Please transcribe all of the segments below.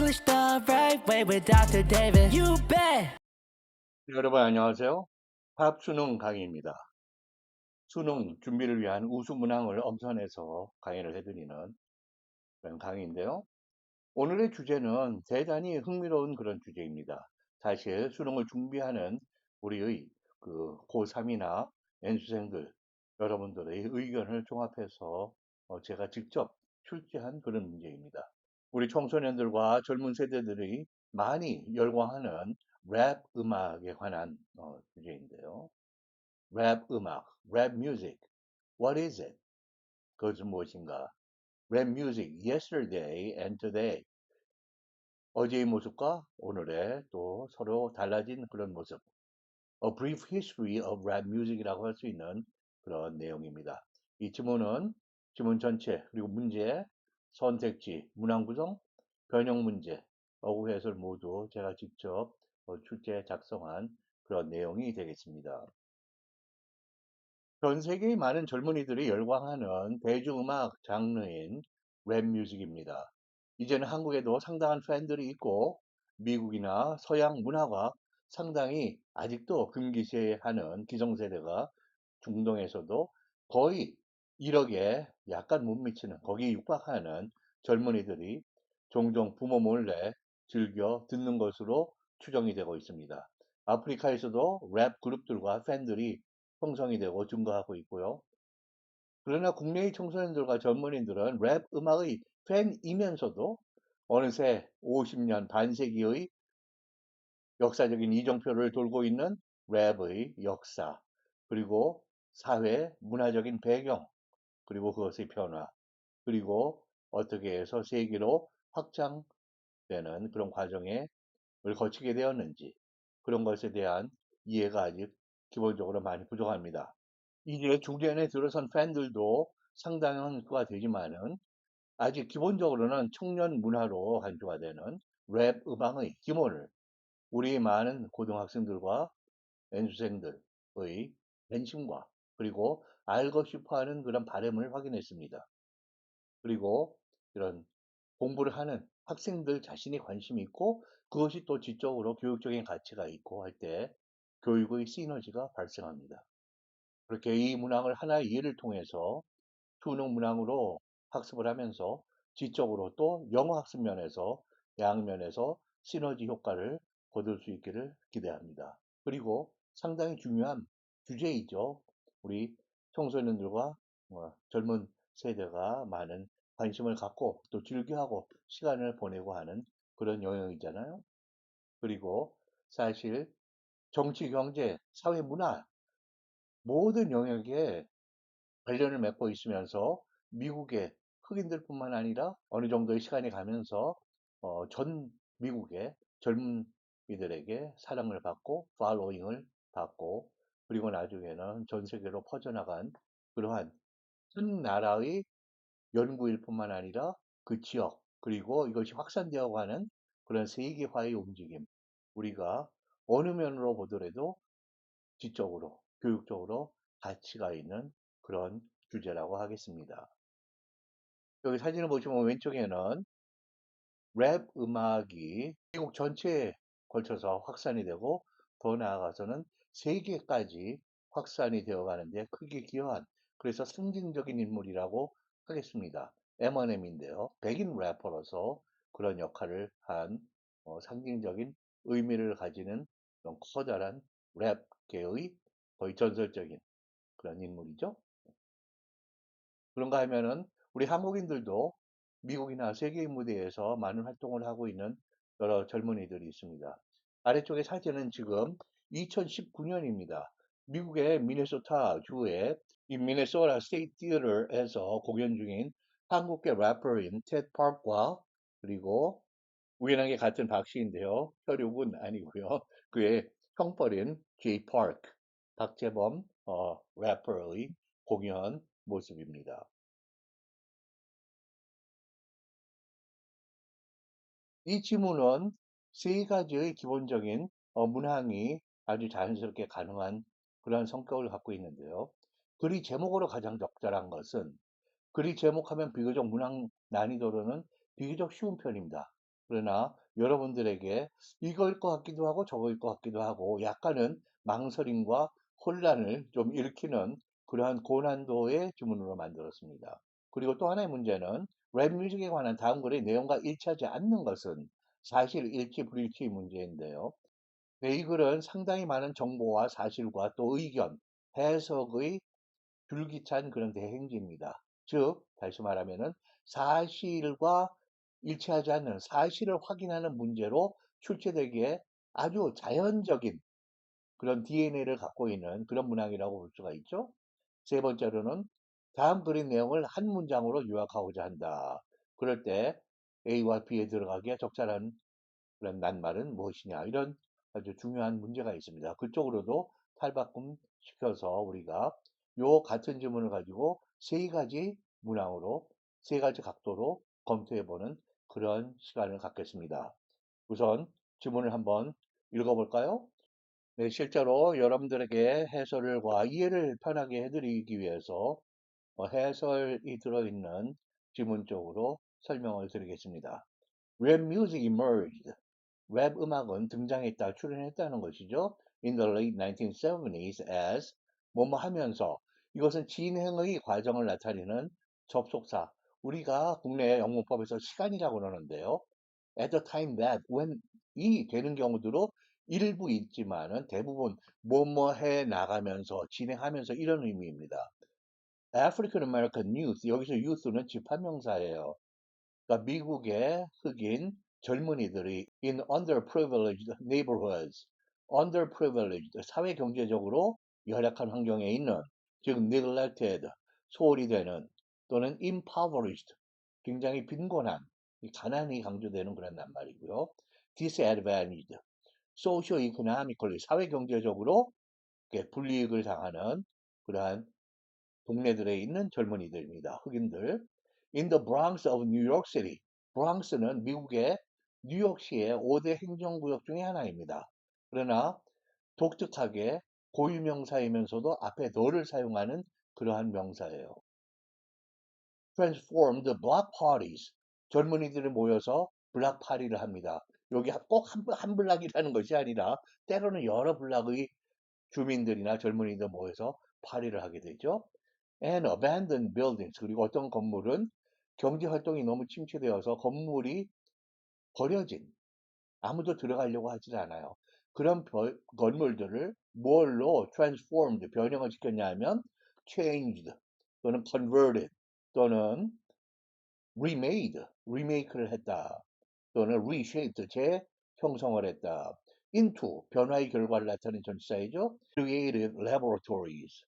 English the right way with Dr. David. You bet. 여러분 안녕하세요. 팝 수능 강의입니다. 수능 준비를 위한 우수 문항을 엄선해서 강의를 해드리는 그런 강의인데요. 오늘의 주제는 대단히 흥미로운 그런 주제입니다. 사실 수능을 준비하는 우리의 그 고3이나 연수생들 여러분들의 의견을 종합해서 제가 직접 출제한 그런 문제입니다. 우리 청소년들과 젊은 세대들이 많이 열광하는 랩 음악에 관한 주제인데요. 랩 음악, 랩 뮤직, what is it? 그것은 무엇인가? 랩 뮤직, yesterday and today. 어제의 모습과 오늘의 또 서로 달라진 그런 모습. A brief history of rap music이라고 할 수 있는 그런 내용입니다. 이 지문은 지문 전체 그리고 문제, 선택지, 문항 구성, 변형 문제, 어구 해설 모두 제가 직접 출제 작성한 그런 내용이 되겠습니다. 전 세계의 많은 젊은이들이 열광하는 대중음악 장르인 랩 뮤직입니다. 이제는 한국에도 상당한 팬들이 있고 미국이나 서양 문화가 상당히 아직도 금기시하는 기성세대가 중동에서도 거의 1억에 약간 못 미치는 거기에 육박하는 젊은이들이 종종 부모 몰래 즐겨 듣는 것으로 추정이 되고 있습니다. 아프리카에서도 랩 그룹들과 팬들이 형성이 되고 증가하고 있고요. 그러나 국내의 청소년들과 젊은이들은 랩 음악의 팬이면서도 어느새 50년 반세기의 역사적인 이정표를 돌고 있는 랩의 역사, 그리고 사회, 문화적인 배경, 그리고 그것의 변화, 그리고 어떻게 해서 세계로 확장되는 그런 과정을 거치게 되었는지, 그런 것에 대한 이해가 아직 기본적으로 많이 부족합니다. 이제 중년에 들어선 팬들도 상당한 수가 되지만은 아직 기본적으로는 청년 문화로 간주가 되는 랩 음악의 기본을 우리 많은 고등학생들과 연수생들의 관심과 그리고 알고 싶어하는 그런 바람을 확인했습니다. 그리고 이런 공부를 하는 학생들 자신이 관심이 있고 그것이 또 지적으로 교육적인 가치가 있고 할 때 교육의 시너지가 발생합니다. 그렇게 이 문항을 하나의 예를 통해서 수능 문항으로 학습을 하면서 지적으로 또 영어 학습 면에서 양면에서 시너지 효과를 거둘 수 있기를 기대합니다. 그리고 상당히 중요한 주제이죠. 우리 청소년들과 젊은 세대가 많은 관심을 갖고 또 즐겨하고 시간을 보내고 하는 그런 영역이잖아요. 그리고 사실 정치, 경제, 사회, 문화 모든 영역에 관련을 맺고 있으면서 미국의 흑인들뿐만 아니라 어느 정도의 시간이 가면서 전 미국의 젊은이들에게 사랑을 받고 팔로잉을 받고 그리고 나중에는 전 세계로 퍼져나간 그러한 한 나라의 연구일 뿐만 아니라 그 지역 그리고 이것이 확산되어 가는 그런 세계화의 움직임 우리가 어느 면으로 보더라도 지적으로 교육적으로 가치가 있는 그런 주제라고 하겠습니다. 여기 사진을 보시면 왼쪽에는 랩 음악이 미국 전체에 걸쳐서 확산이 되고 더 나아가서는 세계까지 확산이 되어 가는데 크게 기여한 그래서 상징적인 인물이라고 하겠습니다. M&M인데요. 백인 래퍼로서 그런 역할을 한 상징적인 의미를 가지는 그런 커다란 랩계의 거의 전설적인 그런 인물이죠. 그런가 하면은 우리 한국인들도 미국이나 세계의 무대에서 많은 활동을 하고 있는 여러 젊은이들이 있습니다. 아래쪽의 사진은 지금 2019년입니다. 미국의 미네소타 주의 이 미네소타 스테이트 티어터에서 공연 중인 한국계 래퍼인 텟 파크와 그리고 우연하게 같은 박씨인데요. 혈육은 아니고요. 그의 형벌인 제이 파크, 박재범 래퍼의 공연 모습입니다. 이 지문은 세 가지의 기본적인 문항이 아주 자연스럽게 가능한 그러한 성격을 갖고 있는데요. 글이 제목으로 가장 적절한 것은 글이 제목하면 비교적 문항 난이도로는 비교적 쉬운 편입니다. 그러나 여러분들에게 이거일 것 같기도 하고 저거일 것 같기도 하고 약간은 망설임과 혼란을 좀 일으키는 그러한 고난도의 주문으로 만들었습니다. 그리고 또 하나의 문제는 랩 뮤직에 관한 다음 글의 내용과 일치하지 않는 것은 사실 일치 불일치의 문제인데요. 네, 이 글은 상당히 많은 정보와 사실과 또 의견, 해석의 줄기찬 그런 대행지입니다. 즉, 다시 말하면은 사실과 일치하지 않는 사실을 확인하는 문제로 출제되기에 아주 자연적인 그런 DNA를 갖고 있는 그런 문항이라고 볼 수가 있죠. 세 번째로는 다음 글의 내용을 한 문장으로 요약하고자 한다. 그럴 때 A와 B에 들어가기에 적절한 그런 낱말은 무엇이냐 이런 아주 중요한 문제가 있습니다. 그쪽으로도 탈바꿈 시켜서 우리가 요 같은 지문을 가지고 세 가지 문항으로 세 가지 각도로 검토해보는 그런 시간을 갖겠습니다. 우선 지문을 한번 읽어볼까요? 네, 실제로 여러분들에게 해설과 이해를 편하게 해드리기 위해서 해설이 들어있는 지문 쪽으로 설명을 드리겠습니다. Rap music emerged. 랩 음악은 등장했다, 출현했다는 것이죠. In the late 1970s as 뭐뭐 하면서 이것은 진행의 과정을 나타내는 접속사. 우리가 국내 영문법에서 시간이라고 그러는데요. At the time that when 이 되는 경우도 일부 있지만은 대부분 뭐뭐 해 나가면서 진행하면서 이런 의미입니다. African American youth 여기서 youth는 집합명사예요. 그러니까 미국의 흑인 젊은이들이 in underprivileged neighborhoods, underprivileged 사회 경제적으로 열악한 환경에 있는 즉 neglected 소홀히 되는 또는 impoverished 굉장히 빈곤한 이 가난이 강조되는 그런 낱말이고요. disadvantaged socio-economically 사회 경제적으로 이렇게 불이익을 당하는 그러한 동네들에 있는 젊은이들입니다. 흑인들. In the Bronx of New York City. 브랑스는 미국의 뉴욕시의 5대 행정구역 중에 하나입니다. 그러나 독특하게 고유명사이면서도 앞에 the를 사용하는 그러한 명사예요. Transformed block parties. 젊은이들이 모여서 블락 파리를 합니다. 여기 꼭 한 블락이라는 것이 아니라 때로는 여러 블락의 주민들이나 젊은이들 모여서 파리를 하게 되죠. And abandoned buildings. 그리고 어떤 건물은 경제 활동이 너무 침체되어서 건물이 버려진, 아무도 들어가려고 하질 않아요. 그런 건물들을 뭘로 transformed, 변형을 시켰냐 하면 changed 또는 converted 또는 remade, remake를 했다. 또는 reshaped, 재형성을 했다. into, 변화의 결과를 나타내는 전치사이죠. creative laboratories,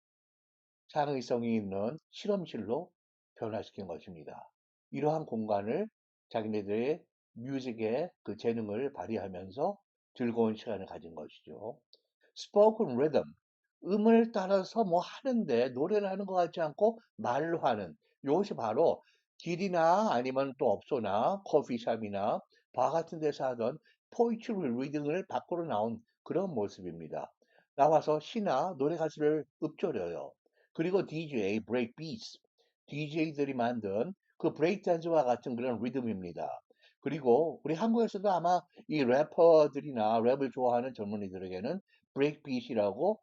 창의성이 있는 실험실로 변화시킨 것입니다. 이러한 공간을 자기네들의 뮤직의 그 재능을 발휘하면서 즐거운 시간을 가진 것이죠. spoken rhythm, 음을 따라서 뭐 하는데 노래를 하는 것 같지 않고 말로 하는 이것이 바로 길이나 아니면 또 업소나 커피숍이나 바 같은 데서 하던 포이트리 리딩을 밖으로 나온 그런 모습입니다. 나와서 시나 노래 가사를 읊조려요. 그리고 DJ, 브레이크 비트, DJ들이 만든 그 브레이크 댄스와 같은 그런 리듬입니다. 그리고 우리 한국에서도 아마 이 래퍼들이나 랩을 좋아하는 젊은이들에게는 브레이크 비트이라고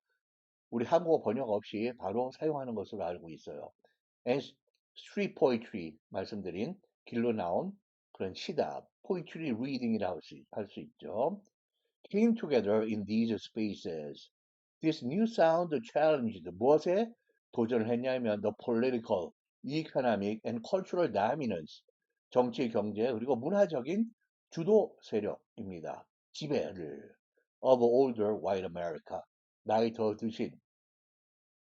우리 한국어 번역 없이 바로 사용하는 것으로 알고 있어요. And street poetry 말씀드린 길로 나온 그런 시다, poetry reading이라고 할 수 있죠. Came together in these spaces. This new sound challenged 무엇에 도전을 했냐면 the political, economic and cultural dominance 정치, 경제 그리고 문화적인 주도 세력입니다. 지배를 of older white America 나이 더 드신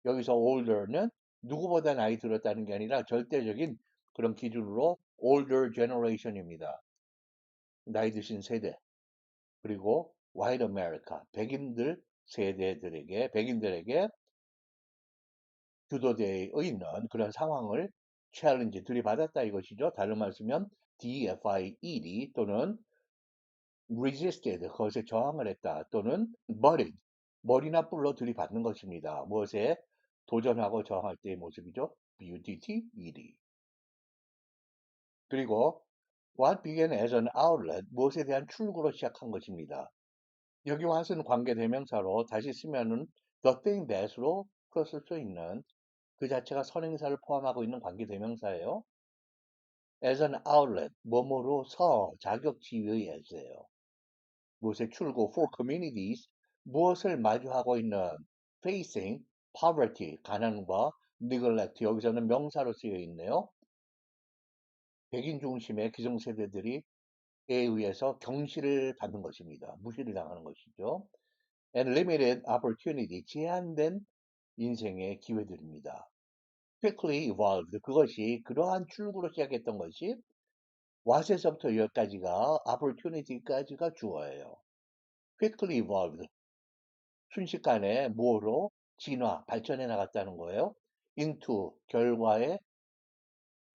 여기서 older는 누구보다 나이 들었다는 게 아니라 절대적인 그런 기준으로 older generation입니다. 나이 드신 세대. 그리고 white America, 백인들 세대들에게, 백인들에게 주도되어 있는 그런 상황을 challenge, 들이받았다 이것이죠. 다른 말 쓰면 defeated 또는 resisted, 그것에 저항을 했다 또는 butted, 머리나 뿔로 들이받는 것입니다. 무엇에 도전하고 저항할 때의 모습이죠. BUTT, ED. 그리고 What began as an outlet, 무엇에 대한 출구로 시작한 것입니다. 여기 what은 관계대명사로 다시 쓰면은 the thing that으로 풀었을 수 있는 그 자체가 선행사를 포함하고 있는 관계대명사예요. as an outlet, 뭐뭐로서 자격지의의 as예요. 무엇의 출구 for communities, 무엇을 마주하고 있는 facing poverty, 가난과 neglect, 여기서는 명사로 쓰여 있네요. 백인 중심의 기성세대들이 에 의해서 경시를 받는 것입니다. 무시를 당하는 것이죠. and limited opportunity, 제한된 인생의 기회들입니다. quickly evolved, 그것이 그러한 출구로 시작했던 것이 what에서부터 여기까지가 opportunity까지가 주어예요. quickly evolved, 순식간에 뭐로 진화, 발전해 나갔다는 거예요. into, 결과의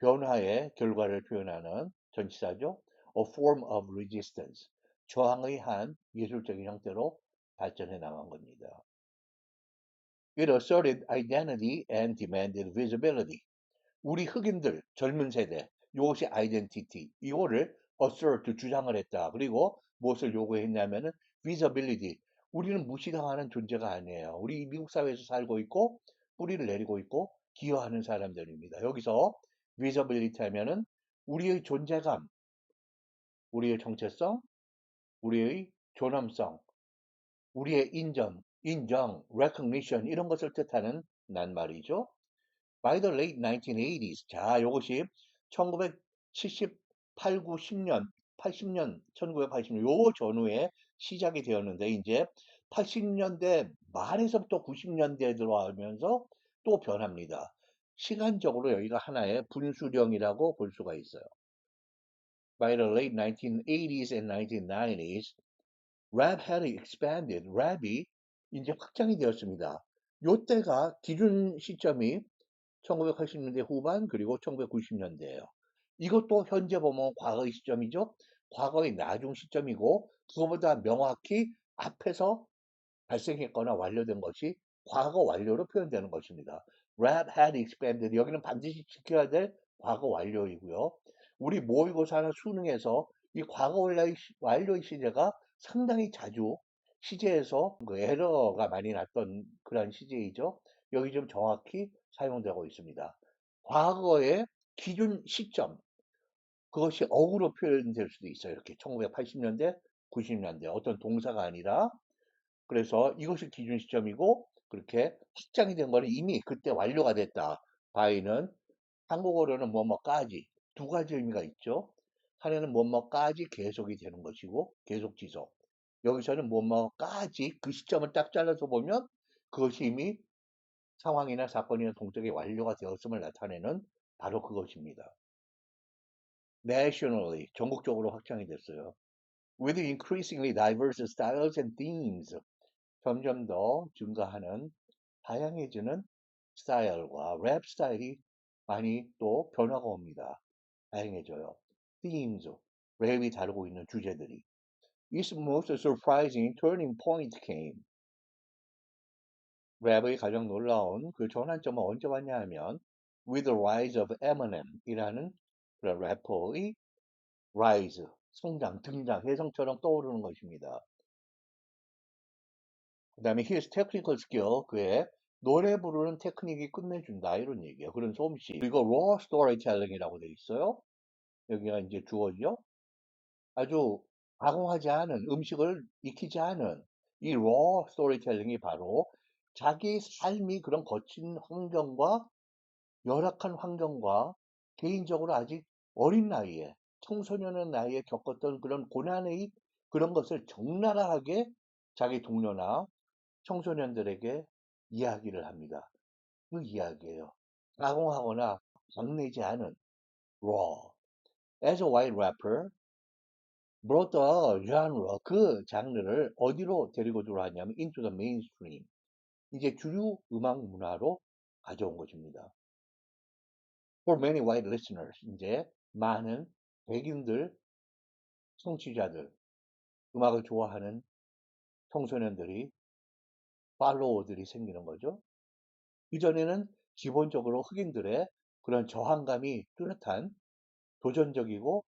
변화의 결과를 표현하는 전치사죠. A form of resistance, 저항의 한 예술적인 형태로 발전해 나간 겁니다. It asserted identity and demanded visibility. 우리 흑인들, 젊은 세대, 이것이 identity, 이거를 assert, 주장을 했다. 그리고 무엇을 요구했냐면은 visibility, 우리는 무시당하는 존재가 아니에요. 우리 미국 사회에서 살고 있고 뿌리를 내리고 있고 기여하는 사람들입니다. 여기서 visibility 하면은 우리의 존재감, 우리의 정체성, 우리의 존엄성, 우리의 인정, recognition 이런 것을 뜻하는 낱말이죠. By the late 1980s, 자, 이것이 1978, 9, 10년, 80년, 1980년 요 전후에 시작이 되었는데 이제 80년대 말에서부터 90년대에 들어가면서 또 변합니다. 시간적으로 여기가 하나의 분수령이라고 볼 수가 있어요. By the late 1980s and 1990s, rap had expanded. 랩이 이제 확장이 되었습니다. 요때가 기준 시점이 1980년대 후반 그리고 1990년대예요. 이것도 현재 보면 과거의 시점이죠. 과거의 나중 시점이고 그거보다 명확히 앞에서 발생했거나 완료된 것이 과거 완료로 표현되는 것입니다. Rap had expanded. 여기는 반드시 지켜야 될 과거 완료이고요. 우리 모의고사나 수능에서 이 과거 완료의 시제가 상당히 자주 시제에서 그 에러가 많이 났던 그런 시제이죠. 여기 좀 정확히 사용되고 있습니다. 과거의 기준 시점, 그것이 어구로 표현될 수도 있어요. 이렇게 1980년대, 90년대 어떤 동사가 아니라 그래서 이것이 기준 시점이고 그렇게 확장이 된 거는 이미 그때 완료가 됐다. 바이는 한국어로는 뭐뭐까지 두 가지 의미가 있죠. 하나는 뭐뭐까지 계속이 되는 것이고 계속 지속. 여기서는 뭐뭐까지 그 시점을 딱 잘라서 보면 그것이 이미 상황이나 사건이나 동작이 완료가 되었음을 나타내는 바로 그것입니다. Nationally, 전국적으로 확장이 됐어요. With increasingly diverse styles and themes, 점점 더 증가하는 다양해지는 스타일과 랩 스타일이 많이 또 변화가 옵니다. 다양해져요. themes, 랩이 다루고 있는 주제들이. Its most surprising turning point came. 랩의 가장 놀라운 그 전환점은 언제 왔냐 하면 with the rise of Eminem이라는 그런 래퍼의 rise, 성장, 등장, 혜성처럼 떠오르는 것입니다. 그 다음에 his technical skill, 그의 노래 부르는 테크닉이 끝내준다 이런 얘기예요. 그런 솜씨. 그리고 raw storytelling이라고 돼 있어요. 여기가 이제 주어죠. 아주 가공하지 않은 음식을 익히지 않은 이 raw storytelling이 바로 자기 삶이 그런 거친 환경과 열악한 환경과 개인적으로 아직 어린 나이에 청소년의 나이에 겪었던 그런 고난의 그런 것을 적나라하게 자기 동료나 청소년들에게 이야기를 합니다. 그 이야기예요. 가공하거나 박내지 않은 raw. As a white rapper, brought the genre, 그 장르를 어디로 데리고 들어왔냐면 into the mainstream. 이제 주류 음악 문화로 가져온 것입니다. For many white listeners, 이제 많은 백인들, 청취자들, 음악을 좋아하는 청소년들이, 팔로워들이 생기는 거죠. 이전에는 기본적으로 흑인들의 그런 저항감이 뚜렷한 도전적이고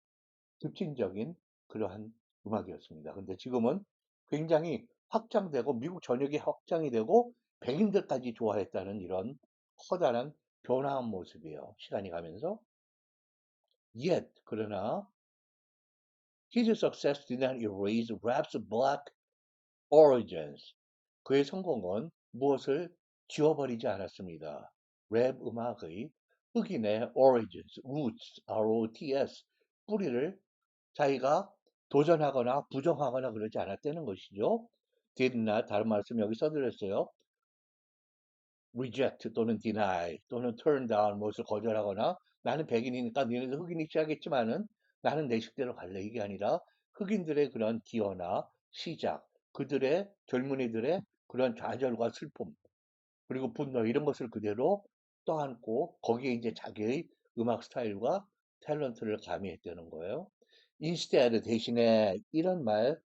급진적인 그러한 음악이었습니다. 근데 지금은 굉장히 확장되고 미국 전역에 확장이 되고 백인들까지 좋아했다는 이런 커다란 변화한 모습이에요. 시간이 가면서. Yet, 그러나 his success did not erase rap's black origins. 그의 성공은 무엇을 지워버리지 않았습니다. 랩 음악의 흑인의 origins, roots, R-O-T-S, 뿌리를 자기가 도전하거나 부정하거나 그러지 않았다는 것이죠. did not, 다른 말씀 여기 써드렸어요. reject 또는 deny 또는 turn down 무엇을 거절하거나 나는 백인이니까 너희는 흑인이 취하겠지만은 나는 내 식대로 갈래 이게 아니라 흑인들의 그런 기여나 시작 그들의 젊은이들의 그런 좌절과 슬픔 그리고 분노 이런 것을 그대로 떠안고 거기에 이제 자기의 음악 스타일과 탤런트를 가미했다는 거예요. instead 대신에 이런 말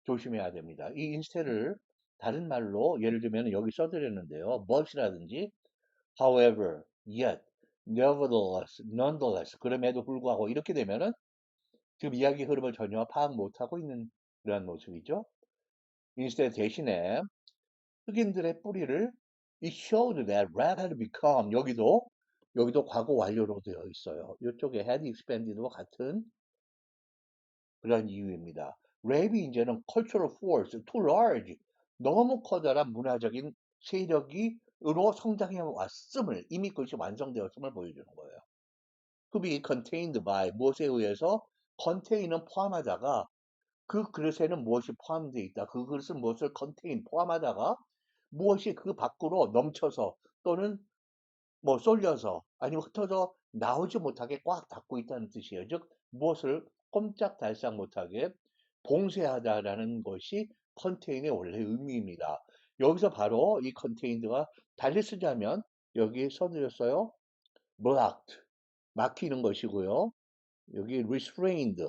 조심해야 됩니다. 이 instead를 다른 말로 예를 들면 여기 써드렸는데요. but이라든지 however, yet, nevertheless, nonetheless 그럼에도 불구하고 이렇게 되면은 지금 이야기 흐름을 전혀 파악 못하고 있는 그런 모습이죠. instead 대신에 흑인들의 뿌리를 it showed that rap had become 여기도 과거 완료로 되어 있어요. 이쪽에 had expanded와 같은 그런 이유입니다. 랩이 이제는 cultural force, too large, 너무 커다란 문화적인 세력이로 성장해 왔음을 이미 그것이 완성되었음을 보여주는 거예요. to be contained by 무엇에 의해서 contain은 포함하다가 그 그릇에는 무엇이 포함되어 있다. 그 그릇은 무엇을 contain 포함하다가 무엇이 그 밖으로 넘쳐서 또는 뭐 쏠려서 아니면 흩어져 나오지 못하게 꽉 닫고 있다는 뜻이에요. 즉 무엇을 꼼짝달싹 못하게 봉쇄하다라는 것이 컨테인의 원래 의미입니다. 여기서 바로 이 컨테인드가 달리 쓰자면 여기 써드렸어요. blocked 막히는 것이고요. 여기 restrained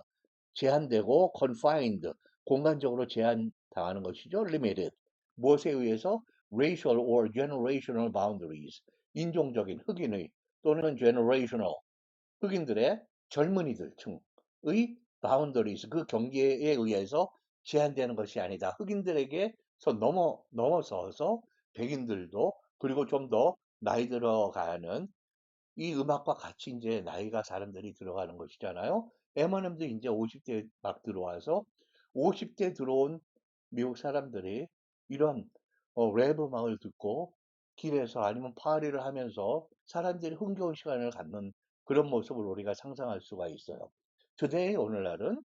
제한되고 confined 공간적으로 제한당하는 것이죠. limited 무엇에 의해서 racial or generational boundaries 인종적인 흑인의 또는 generational 흑인들의 젊은이들 층의 boundaries 그 경계에 의해서 제한되는 것이 아니다. 흑인들에게서 넘어서서 백인들도 그리고 좀 더 나이 들어가는 이 음악과 같이 이제 나이가 사람들이 들어가는 것이잖아요. 에머넴도 이제 50대 막 들어와서 50대 들어온 미국 사람들이 이런 랩 음악을 듣고 길에서 아니면 파리를 하면서 사람들이 흥겨운 시간을 갖는 그런 모습을 우리가 상상할 수가 있어요. Today 오늘날에는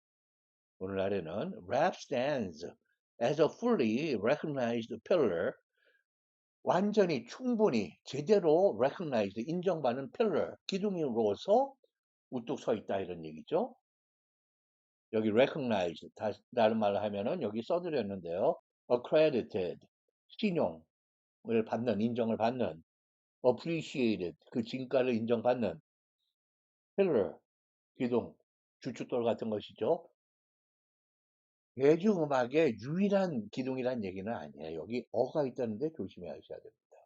rap stands as a fully recognized pillar 완전히 충분히 제대로 recognized 인정받는 pillar 기둥으로서 우뚝 서 있다 이런 얘기죠. 여기 recognized 다른 말로 하면은 여기 써드렸는데요. accredited 신용을 받는 인정을 받는 appreciated 그 진가를 인정받는 pillar 기둥 주춧돌 같은 것이죠. 대중음악의 유일한 기둥이란 얘기는 아니에요. 여기 어가 있다는데 조심하셔야 됩니다.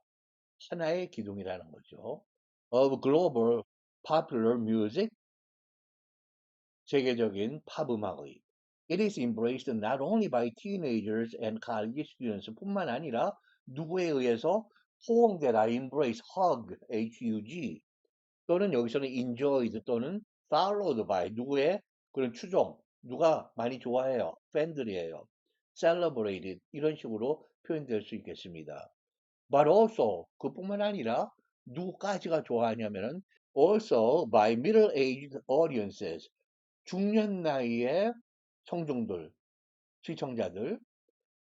하나의 기둥이라는 거죠. of global popular music 세계적인 팝 음악의 It is embraced not only by teenagers and college students 뿐만 아니라 누구에 의해서 호응되다 embrace, hug, hug 또는 여기서는 enjoyed 또는 followed by 누구의 그런 추종 누가 많이 좋아해요 팬들이에요 celebrated 이런 식으로 표현될 수 있겠습니다. But also 그뿐만 아니라 누구까지가 좋아하냐면은 also by middle-aged audiences 중년 나이의 청중들, 시청자들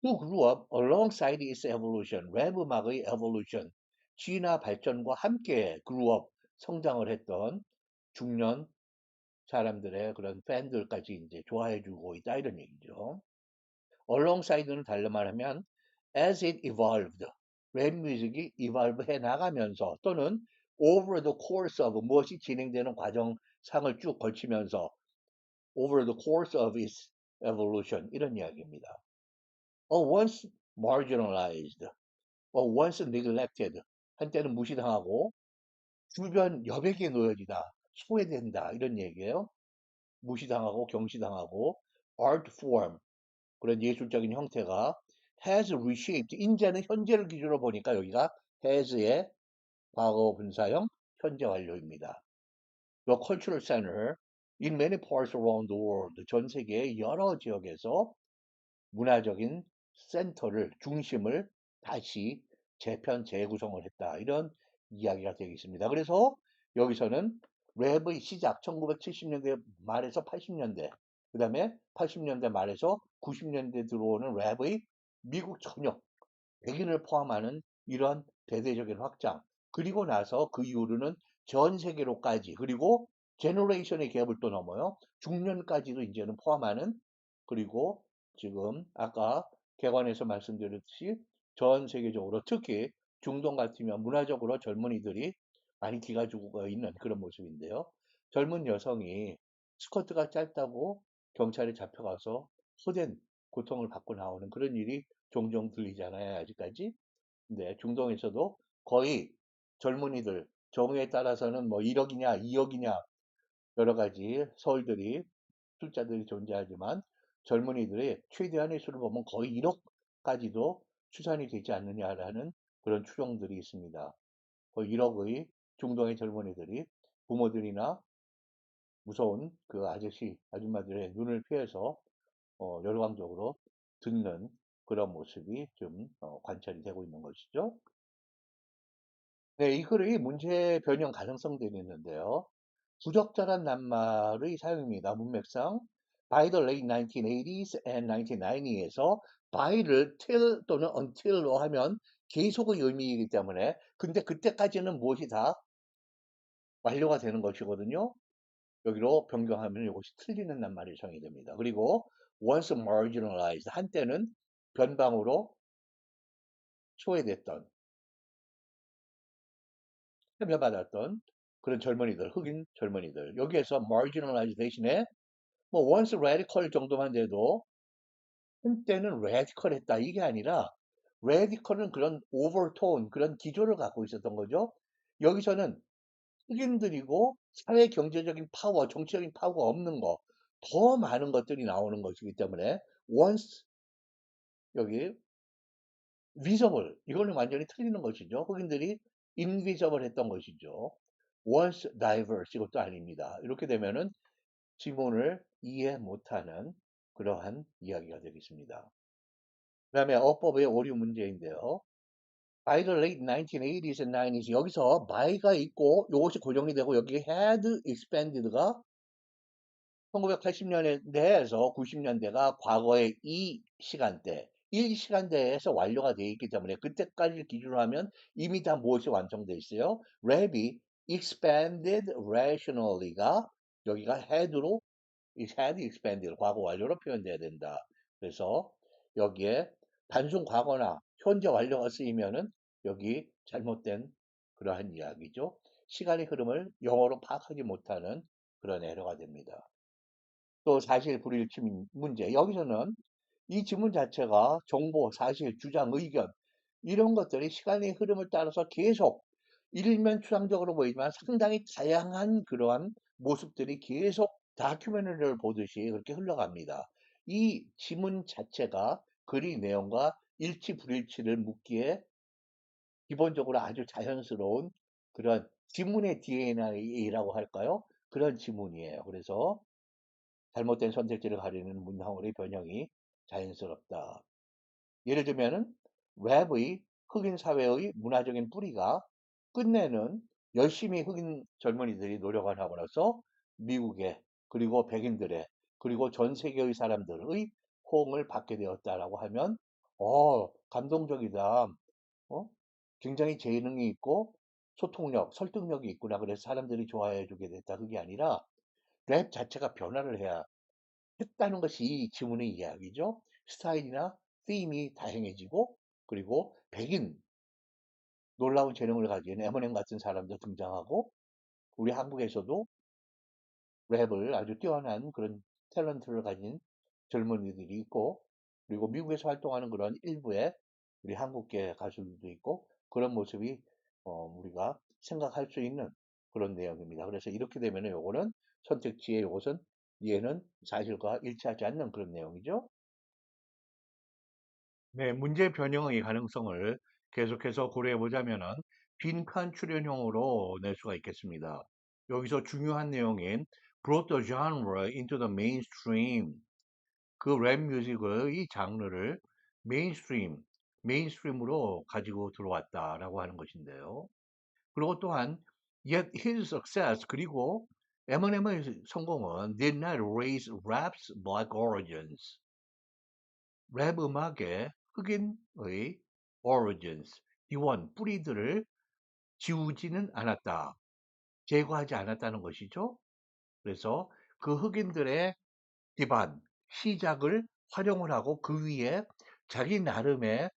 who grew up alongside its evolution, 랩 음악의 evolution, 진화 발전과 함께 grew up, 성장을 했던 중년 사람들의 그런 팬들까지 이제 좋아해주고 있다 이런 얘기죠. alongside는 다른 말하면 as it evolved, 랩 뮤직이 evolve 해 나가면서 또는 over the course of 무엇이 진행되는 과정상을 쭉 거치면서 over the course of its evolution 이런 이야기입니다. once marginalized, once neglected 한때는 무시당하고 주변 여백에 놓여지다, 소외된다 이런 얘기예요. 무시당하고 경시당하고 art form 그런 예술적인 형태가 has reshaped 인제는 현재를 기준으로 보니까 여기가 has의 과거 분사형 현재 완료입니다. The cultural center in many parts around the world 전 세계의 여러 지역에서 문화적인 센터를 중심을 다시 재편 재구성을 했다. 이런 이야기가 되겠습니다. 그래서 여기서는 랩의 시작 1970년대 말에서 80년대 그다음에 80년대 말에서 90년대 들어오는 랩의 미국 전역 백인을 포함하는 이러한 대대적인 확장 그리고 나서 그 이후로는 전 세계로까지 그리고 제너레이션의 갭을 또 넘어요. 중년까지도 이제는 포함하는 그리고 지금 아까 개관에서 말씀드렸듯이 전 세계적으로 특히 중동 같으면 문화적으로 젊은이들이 많이 기가지고 있는 그런 모습인데요. 젊은 여성이 스커트가 짧다고 경찰에 잡혀가서 호된 고통을 받고 나오는 그런 일이 종종 들리잖아요, 아직까지. 근데 중동에서도 거의 젊은이들, 정의에 따라서는 뭐 1억이냐, 2억이냐, 여러 가지 서울들이 숫자들이 존재하지만 젊은이들의 최대한의 수를 보면 거의 1억까지도 추산이 되지 않느냐라는 그런 추정들이 있습니다. 거의 1억의 중동의 젊은이들이 부모들이나 무서운 그 아저씨, 아줌마들의 눈을 피해서 열광적으로 듣는 그런 모습이 좀 관찰이 되고 있는 것이죠. 네, 이 글의 문제 변형 가능성들이 있는데요. 부적절한 낱말의 사용입니다. 문맥상 by the late 1980s and 1990에서 by를 till 또는 until로 하면 계속의 의미이기 때문에 근데 그때까지는 무엇이 다 완료가 되는 것이거든요. 여기로 변경하면 이것이 틀리는 낱말이 정의 됩니다. 그리고 once marginalized 한때는 변방으로 소외됐던 혐려받았던 그런 젊은이들, 흑인 젊은이들 여기에서 marginalized 대신에 뭐 once radical 정도만 돼도 한때는 radical했다 이게 아니라 radical은 그런 overtone 그런 기조를 갖고 있었던 거죠. 여기서는 흑인들이고 사회 경제적인 파워, 정치적인 파워가 없는 거, 더 많은 것들이 나오는 것이기 때문에 once 여기 visible 이거는 완전히 틀리는 것이죠. 흑인들이 invisible 했던 것이죠. once diverse 이것도 아닙니다. 이렇게 되면은 지문을 이해 못하는 그러한 이야기가 되겠습니다. 그다음에 어법의 오류 문제인데요. By the late 1980s and 90s 여기서 by가 있고 이것이 고정이 되고 여기 had expanded가 1980년대에서 90년대가 과거의 이 시간대, 이 시간대에서 완료가 되어 있기 때문에 그때까지를 기준으로 하면 이미 다 무엇이 완성돼 있어요. 랩이 expanded rationally가 여기가 had로 is had expanded 과거 완료로 표현돼야 된다. 그래서 여기에 단순 과거나 현재 완료가 쓰이면은 여기 잘못된 그러한 이야기죠. 시간의 흐름을 영어로 파악하지 못하는 그런 에러가 됩니다. 또 사실 불일치 문제. 여기서는 이 지문 자체가 정보, 사실, 주장, 의견 이런 것들이 시간의 흐름을 따라서 계속 일면 추상적으로 보이지만 상당히 다양한 그러한 모습들이 계속 다큐멘터리를 보듯이 그렇게 흘러갑니다. 이 지문 자체가 글의 내용과 일치 불일치를 묻기에 기본적으로 아주 자연스러운 그런 지문의 DNA라고 할까요? 그런 지문이에요. 그래서 잘못된 선택지를 가리는 문항으로의 변형이 자연스럽다. 예를 들면은 랩의 흑인 사회의 문화적인 뿌리가 끝내는 열심히 흑인 젊은이들이 노력을 하고 나서 미국의 그리고 백인들의 그리고 전 세계의 사람들의 호응을 받게 되었다라고 하면 감동적이다. 어? 굉장히 재능이 있고 소통력, 설득력이 있구나. 그래서 사람들이 좋아해 주게 됐다. 그게 아니라 랩 자체가 변화를 해야 했다는 것이 이 지문의 이야기죠. 스타일이나 쓰임이 다양해지고 그리고 백인 놀라운 재능을 가진 에머넴 같은 사람도 등장하고 우리 한국에서도 랩을 아주 뛰어난 그런 탤런트를 가진 젊은이들이 있고 그리고 미국에서 활동하는 그런 일부의 우리 한국계 가수들도 있고 그런 모습이 우리가 생각할 수 있는 그런 내용입니다. 그래서 이렇게 되면 요거는 선택지에 요것은 얘는 사실과 일치하지 않는 그런 내용이죠. 네, 문제 변형의 가능성을 계속해서 고려해 보자면은 빈칸 출연형으로 낼 수가 있겠습니다. 여기서 중요한 내용인 brought the genre into the mainstream. 그 랩 뮤직의 장르를 메인스트림으로 가지고 들어왔다라고 하는 것인데요. 그리고 또한 yet his success 그리고 M&M의 성공은 did not erase rap's black origins. 랩 음악의 흑인의 origins, 기원, 뿌리들을 지우지는 않았다. 제거하지 않았다는 것이죠. 그래서 그 흑인들의 기반, 시작을 활용을 하고 그 위에 자기 나름의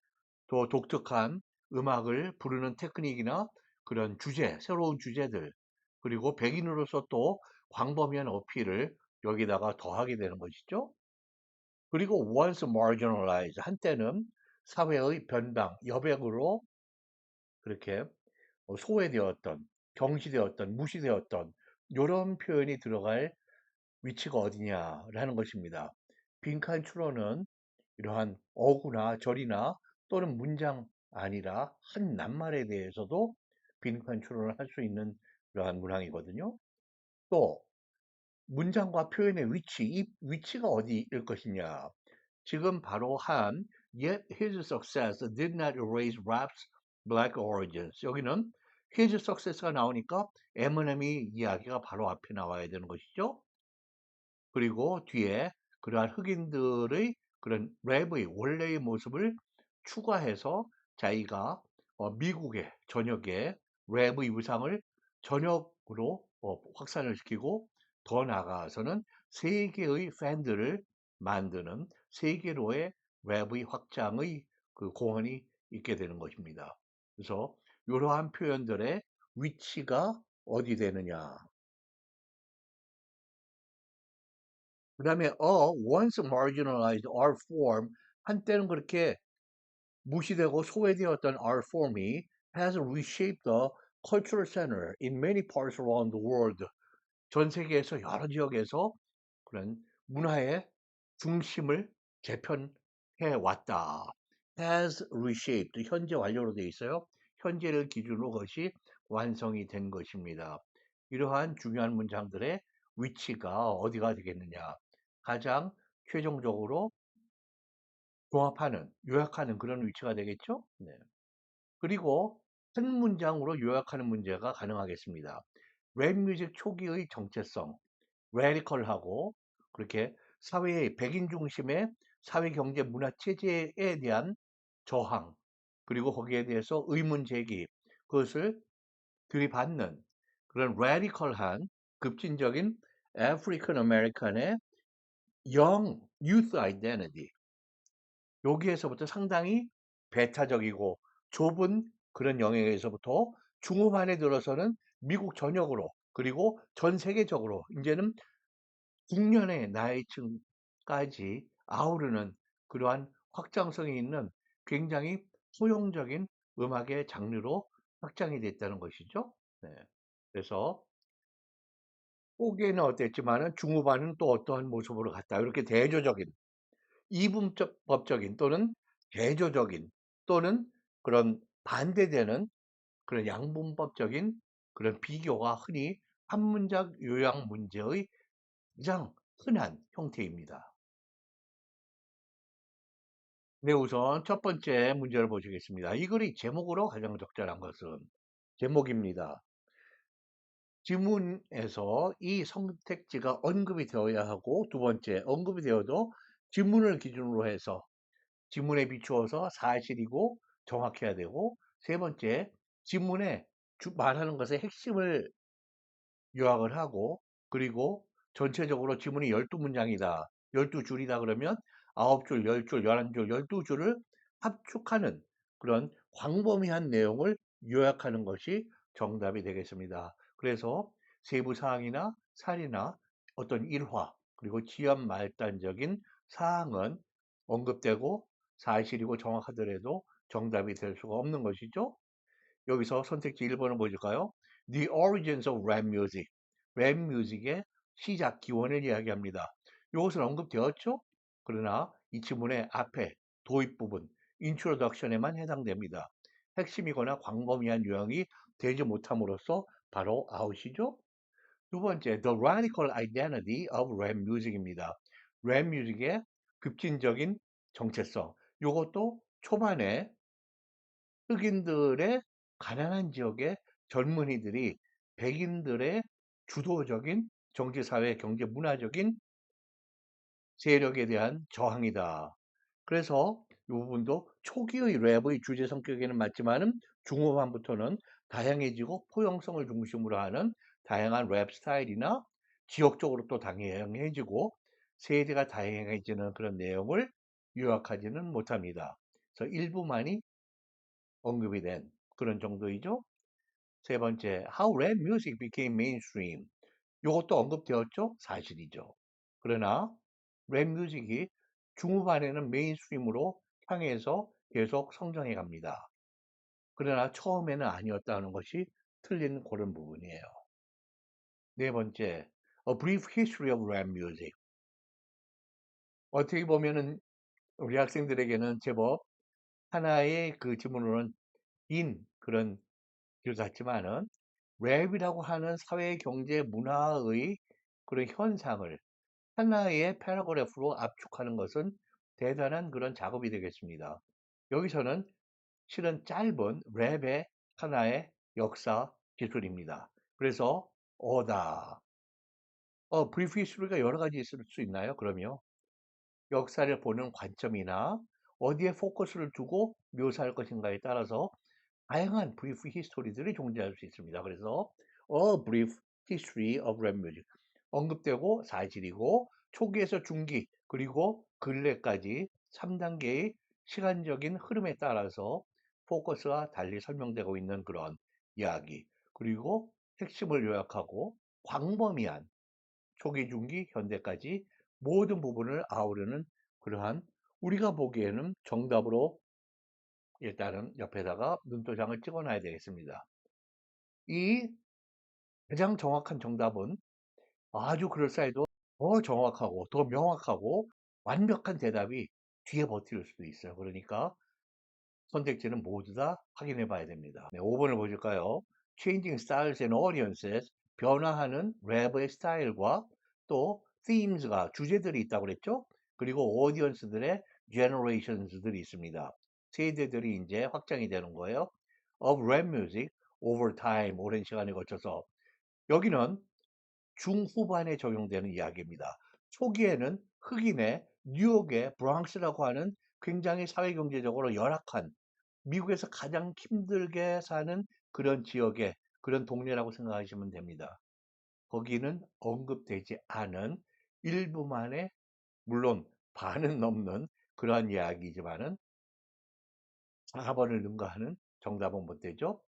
또 독특한 음악을 부르는 테크닉이나 그런 주제, 새로운 주제들, 그리고 백인으로서 또 광범위한 어필을 여기다가 더하게 되는 것이죠. 그리고 once marginalized, 한때는 사회의 변방, 여백으로 그렇게 소외되었던, 경시되었던, 무시되었던 이런 표현이 들어갈 위치가 어디냐라는 것입니다. 빈칸 추론은 이러한 어구나 절이나 또는 문장 아니라 한 낱말에 대해서도 빈칸 추론을 할 수 있는 그러한 문항이거든요. 또 문장과 표현의 위치, 이 위치가 어디일 것이냐. 지금 바로 한 Yet his success did not erase rap's black origins. 여기는 his success가 나오니까 M&M이 이야기가 바로 앞에 나와야 되는 것이죠. 그리고 뒤에 그러한 흑인들의 그런 랩의 원래의 모습을 추가해서 자기가 미국의 전역에 랩의 위상을 전역으로 확산을 시키고 더 나아가서는 세계의 팬들을 만드는 세계로의 랩의 확장의 그 공헌이 있게 되는 것입니다. 그래서 이러한 표현들의 위치가 어디 되느냐. 그 다음에 once marginalized art form, 한때는 그렇게 무시되고 소외되었던 art form이 has reshaped the cultural center in many parts around the world. 전 세계에서 여러 지역에서 그런 문화의 중심을 재편해 왔다. has reshaped, 현재 완료로 되어 있어요. 현재를 기준으로 그것이 완성이 된 것입니다. 이러한 중요한 문장들의 위치가 어디가 되겠느냐. 가장 최종적으로 종합하는, 요약하는 그런 위치가 되겠죠? 네. 그리고 한 문장으로 요약하는 문제가 가능하겠습니다. 랩 뮤직 초기의 정체성, 레디컬하고 그렇게 사회의 백인 중심의 사회 경제 문화 체제에 대한 저항, 그리고 거기에 대해서 의문 제기, 그것을 들이받는 그런 레디컬한 급진적인 아프리칸 아메리칸의 영 유스 아이덴티티, 여기에서부터 상당히 배타적이고 좁은 그런 영역에서부터 중후반에 들어서는 미국 전역으로 그리고 전 세계적으로 이제는 국년의 나이층까지 아우르는 그러한 확장성이 있는 굉장히 포용적인 음악의 장르로 확장이 됐다는 것이죠. 네. 그래서 초기에는 어땠지만은 중후반은 또 어떠한 모습으로 갔다. 이렇게 대조적인 이분법적인 또는 대조적인 또는 그런 반대되는 그런 양분법적인 그런 비교가 흔히 한 문장 요약 문제의 가장 흔한 형태입니다. 네, 우선 첫 번째 문제를 보시겠습니다. 이 글의 제목으로 가장 적절한 것은 제목입니다. 지문에서 이 선택지가 언급이 되어야 하고 두 번째 언급이 되어도 지문을 기준으로 해서 지문에 비추어서 사실이고 정확해야 되고 세 번째 지문에 말하는 것의 핵심을 요약을 하고 그리고 전체적으로 지문이 12문장이다. 12줄이다 그러면 9줄, 10줄, 11줄, 12줄을 합축하는 그런 광범위한 내용을 요약하는 것이 정답이 되겠습니다. 그래서 세부 사항이나 사리나 어떤 일화 그리고 지연 말단적인 사항은 언급되고 사실이고 정확하더라도 정답이 될 수가 없는 것이죠. 여기서 선택지 1번을 보실까요? The origins of rap music. 랩 뮤직의 시작 기원을 이야기합니다. 이것은 언급되었죠? 그러나 이 지문의 앞에 도입 부분, introduction에만 해당됩니다. 핵심이거나 광범위한 요약이 되지 못함으로써 바로 아웃이죠. 두 번째, The Radical Identity of Rap Music입니다. 랩 뮤직의 급진적인 정체성. 이것도 초반에 흑인들의 가난한 지역의 젊은이들이 백인들의 주도적인 정치, 사회, 경제, 문화적인 세력에 대한 저항이다. 그래서 이 부분도 초기의 랩의 주제 성격에는 맞지만은 중후반부터는 다양해지고 포용성을 중심으로 하는 다양한 랩 스타일이나 지역적으로 또 다양해지고 세대가 다양해지는 그런 내용을 요약하지는 못합니다. 그래서 일부만이 언급이 된 그런 정도이죠. 세 번째, How rap music became mainstream. 이것도 언급되었죠? 사실이죠. 그러나 랩 뮤직이 중후반에는 메인스트림으로 향해서 계속 성장해 갑니다. 그러나 처음에는 아니었다는 것이 틀린 그런 부분이에요. 네 번째, A Brief History of Rap Music. 어떻게 보면은 우리 학생들에게는 제법 하나의 그 지문으로는 긴 그런 길 같지만은 랩이라고 하는 사회, 경제, 문화의 그런 현상을 하나의 패러그래프로 압축하는 것은 대단한 그런 작업이 되겠습니다. 여기서는 실은 짧은 랩의 하나의 역사 기술입니다. 그래서 어다. 브리프 히스토리가 여러 가지 있을 수 있나요? 그럼요. 역사를 보는 관점이나 어디에 포커스를 두고 묘사할 것인가에 따라서 다양한 brief history들이 존재할 수 있습니다. 그래서 A Brief History of Rap Music 언급되고 사실이고 초기에서 중기 그리고 근래까지 3단계의 시간적인 흐름에 따라서 포커스와 달리 설명되고 있는 그런 이야기 그리고 핵심을 요약하고 광범위한 초기, 중기, 현대까지 모든 부분을 아우르는 그러한 우리가 보기에는 정답으로 일단은 옆에다가 눈도장을 찍어놔야 되겠습니다. 이 가장 정확한 정답은 아주 그럴싸해도 더 정확하고 더 명확하고 완벽한 대답이 뒤에 버틸 수도 있어요. 그러니까 선택지는 모두 다 확인해 봐야 됩니다. 네, 5번을 보실까요? Changing styles and audiences, 변화하는 랩의 스타일과 또 themes가 주제들이 있다고 그랬죠? 그리고 audience들의 generations들이 있습니다. 세대들이 이제 확장이 되는 거예요. Of rap music over time, 오랜 시간에 거쳐서 여기는 중후반에 적용되는 이야기입니다. 초기에는 흑인의 뉴욕의 브랑스라고 하는 굉장히 사회경제적으로 열악한 미국에서 가장 힘들게 사는 그런 지역의 그런 동네라고 생각하시면 됩니다. 거기는 언급되지 않은 일부만의 물론 반은 넘는 그러한 이야기지만은 4번을 능가하는 정답은 못 되죠.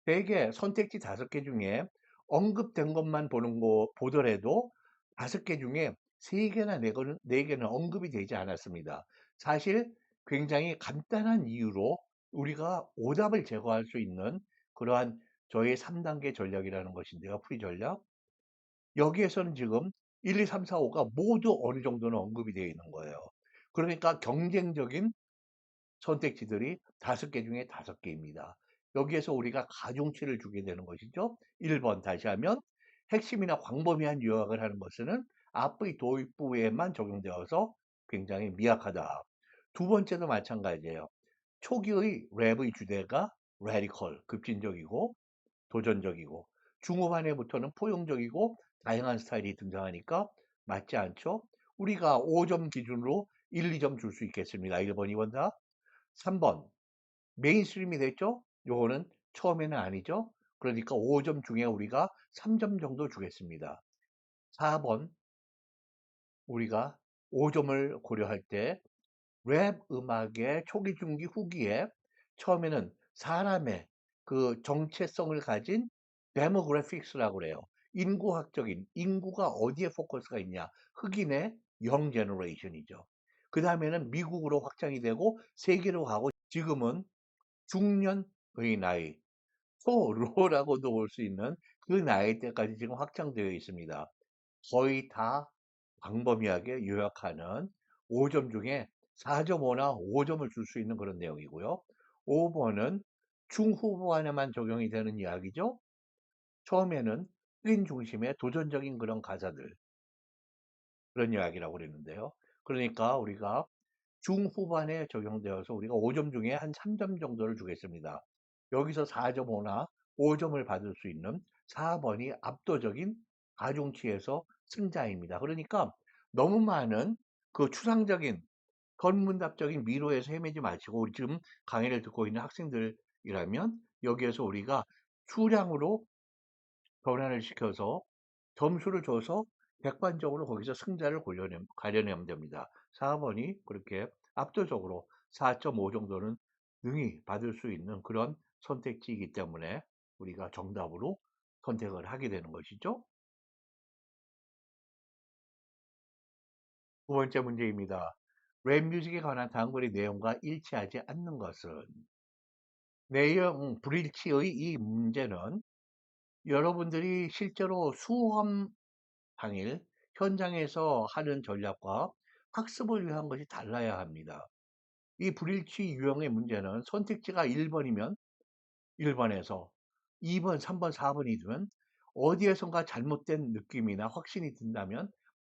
대개 선택지 5개 중에 언급된 것만 보더라도 5개 중에 3개나 4개는 언급이 되지 않았습니다. 사실 굉장히 간단한 이유로 우리가 오답을 제거할 수 있는 그러한 저의 3단계 전략이라는 것인데요. 풀이 전략. 여기에서는 지금 1, 2, 3, 4, 5가 모두 어느 정도는 언급이 되어 있는 거예요. 그러니까 경쟁적인 선택지들이 5개 중에 5개입니다. 여기에서 우리가 가중치를 주게 되는 것이죠. 1번 다시 하면 핵심이나 광범위한 요약을 하는 것은 앞의 도입부에만 적용되어서 굉장히 미약하다. 두 번째도 마찬가지예요. 초기의 랩의 주제가 radical, 급진적이고 도전적이고 중후반에부터는 포용적이고 다양한 스타일이 등장하니까 맞지 않죠? 우리가 5점 기준으로 1, 2점 줄 수 있겠습니다. 1번, 2번 다. 3번 메인스트림이 됐죠? 요거는 처음에는 아니죠? 그러니까 5점 중에 우리가 3점 정도 주겠습니다. 4번 우리가 5점을 고려할 때 랩 음악의 초기, 중기, 후기에 처음에는 사람의 그 정체성을 가진 데모그래픽스라고 그래요. 인구학적인 인구가 어디에 포커스가 있냐? 흑인의 영 제너레이션이죠. 그 다음에는 미국으로 확장이 되고 세계로 가고 지금은 중년의 나이, 소로라고도 볼 수 있는 그 나이대까지 지금 확장되어 있습니다. 거의 다 광범위하게 요약하는 5점 중에 4.5나 5점을 줄 수 있는 그런 내용이고요. 5번은 중후반에만 적용이 되는 이야기죠. 처음에는 흑인 중심의 도전적인 그런 가사들, 그런 이야기라고 그랬는데요. 그러니까 우리가 중후반에 적용되어서 우리가 5점 중에 한 3점 정도를 주겠습니다. 여기서 4.5나 5점을 받을 수 있는 4번이 압도적인 가중치에서 승자입니다. 그러니까 너무 많은 그 추상적인 전문답적인 미로에서 헤매지 마시고 우리 지금 강의를 듣고 있는 학생들이라면 여기에서 우리가 수량으로 변환을 시켜서 점수를 줘서 객관적으로 거기서 승자를 가려내면 됩니다. 4번이 그렇게 압도적으로 4.5 정도는 능히 받을 수 있는 그런 선택지이기 때문에 우리가 정답으로 선택을 하게 되는 것이죠. 두 번째 문제입니다. 랩 뮤직에 관한 단골의 내용과 일치하지 않는 것은 내용 불일치의 이 문제는 여러분들이 실제로 수험 당일 현장에서 하는 전략과 학습을 위한 것이 달라야 합니다. 이 불일치 유형의 문제는 선택지가 1번이면 1번에서 2번, 3번, 4번이 되면 어디에선가 잘못된 느낌이나 확신이 든다면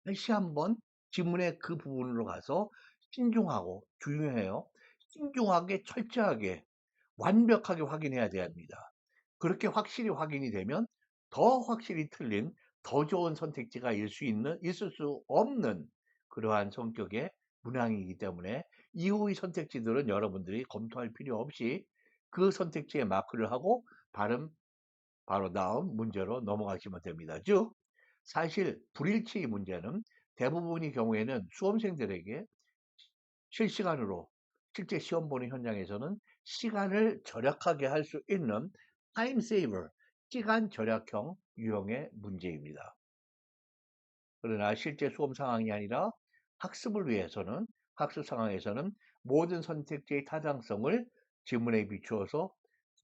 다시 한번 지문의 그 부분으로 가서 신중하고 중요해요. 신중하게 철저하게 완벽하게 확인해야 됩니다. 그렇게 확실히 확인이 되면 더 확실히 틀린 더 좋은 선택지가 있을 수 없는 그러한 성격의 문항이기 때문에 이후의 선택지들은 여러분들이 검토할 필요 없이 그 선택지에 마크를 하고 바로 다음 문제로 넘어가시면 됩니다. 즉, 사실 불일치 문제는 대부분의 경우에는 수험생들에게 실시간으로 실제 시험 보는 현장에서는 시간을 절약하게 할 수 있는 타임 세이버, 시간 절약형 유형의 문제입니다. 그러나 실제 수험 상황이 아니라 학습을 위해서는 학습 상황에서는 모든 선택지의 타당성을 지문에 비추어서